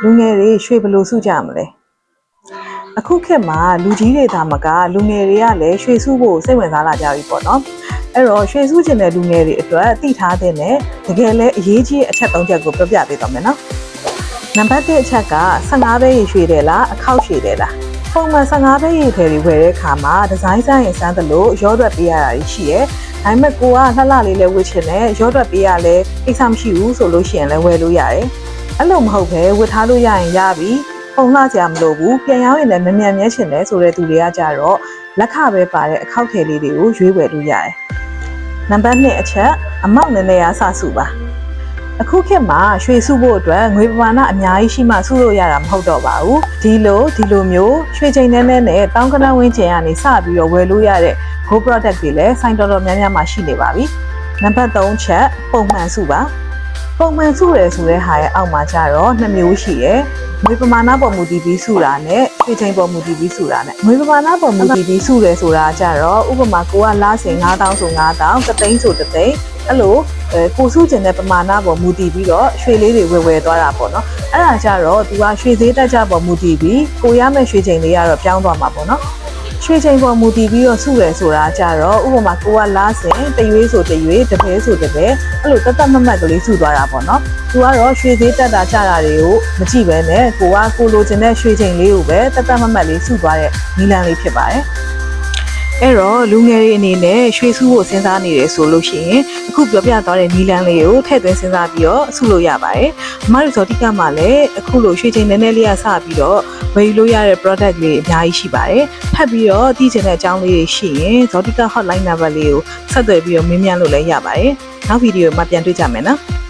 လူငယ်တွေရွှေဘလို့စုကြမလဲအခုခေတ်မှာလူကြီးတွေဒါမကလူငယ်တွေကလည်းရွှေစုဖို့စိတ်ဝင်စားလာကြပြီပေါ့နော်အဲ့တော့ရွှေစုကျင်တဲ့လူငယ်တွေအတွက်သိထားတဲ့နဲ့တကယ်လဲအရေးကြီးတဲ့အချက်၃ချက်ကိုပြောပြပေးတော့မယ်နော်နံပါတ်1အချက်က15ပဲရွှေတယ်လားအခောက်ရွှေတယ်လားပုံမှန်15ပဲရွှေတယ်တွေဝယ်တဲ့အခါမှာဒီဇိုင်းဆိုင်ရင်စမ်းသလိုရော့တွက်ပေးရတာရှိရဲဒါပေမဲ့ကိုကလှလှလေးလဲဝတ်ချင်တယ်ရော့တွက်ပေးရလဲကိစ္စမရှိဘူးဆိုလို့ရှိရင်လဲဝယ်လို့ရတယ်အဲ့လိုမဟုတ်ပဲဝတ်ထားလို့ရရင်ရပြီပုံလှကြမလို့ဘူးပြန်ရောက်ရင်လည်းမမြန်မြဲချင်တယ်ဆိုတဲ့သူတွေကကြတော့လက်ခပဲပါတဲ့အခောက်ထည်လေးတွေကိုရွေးဝယ်လို့ရတယ်နံပါတ်2အချက်အမောက်နည်းနည်းအားစစုပါအခုခေတ်မှာရွှေစုဖို့အတွက်ငွေပမာဏအများကြီးရှိမှစုလို့ရတာမဟုတ်တော့ပါဘူးဒီလိုမျိုးရွှေချိန်နည်းနည်းနဲ့တောင်းကနဝင်းကျင်ကနေစပြီးတော့ဝယ်လို့ရတဲ့ Go product တွေလည်းဆိုင်တော်များများမှာရှိနေပါပြီနံပါတ်3ချက်ပုံမှန်စုပါပုံမှန်စုရယ်ဆိုတဲ့ဟာရဲ့အောက်မှာကျတော့2မျိုးရှိရယ်ငွေပမာဏပေါ်မူတည်ပြီးစုတာနဲ့ရွှေချိန်ပေါ်မူတည်ပြီးစုတာနဲ့ငွေပမာဏပေါ်မူတည်ပြီးစုရယ်ဆိုတာကျတော့ဥပမာကိုကလားစင်9000ဆို9000တသိန်းဆိုတသိန်းအဲ့လိုကိုစုကျင်တဲ့ပမာဏပေါ်မူတည်ပြီးတော့ရွှေလေးတွေဝယ်သွားတာပေါ့နော်အဲ့ဒါကြတော့သူကရွှေသေးတက်ကြပေါ်မူတည်ပြီးကိုရမယ့်ရွှေချိန်လေးကတော့ပြောင်းသွားမှာပေါ့နော်ရွှေချိန်ပေါ်မူတည်ပြီးတော့စုရယ်ဆိုတာကြတော့ဥပမာကိုကလားစင်တရွေးဆိုတရွေးတပဲဆိုတပဲအဲ့လိုတတ်မတ်ကလေးစုသွားတာပေါ့နော်သူကတော့ရွှေသေးတက်တာကြတာတွေကိုမကြည့်ပဲနဲ့ကိုလိုချင်တဲ့ရွှေချိန်လေးကိုပဲတတ်မတ်လေးစုသွားတဲ့နီလန်းလေးဖြစ်ပါတယ်အဲ့တော့လူငယ်တွေအနေနဲ့ရွှေစုဖို့စဉ်းစားနေတယ်ဆိုလို့ရှိရင်အခုပြောပြသွားတဲ့နီလန်းလေးကိုထည့်သွင်းစဉ်းစားပြီးတော့စုလို့ရပါတယ်။အမတို့ဇော်တိကမှာလည်းအခုလိုရွှေချိန်နည်းနည်းလေးကစပြီးတော့ဝယ်လို့ရတဲ့ product လေးအများကြီးရှိပါတယ်။ထပ်ပြီးတော့သိချင်တဲ့အကြောင်းလေးတွေရှိရင်ဇော်တိက hotline number လေးကိုဆက်သွယ်ပြီးတော့မေးမြန်းလို့လည်းရပါတယ်။နောက်ဗီဒီယိုမှာပြန်တွေ့ကြမယ်နော်။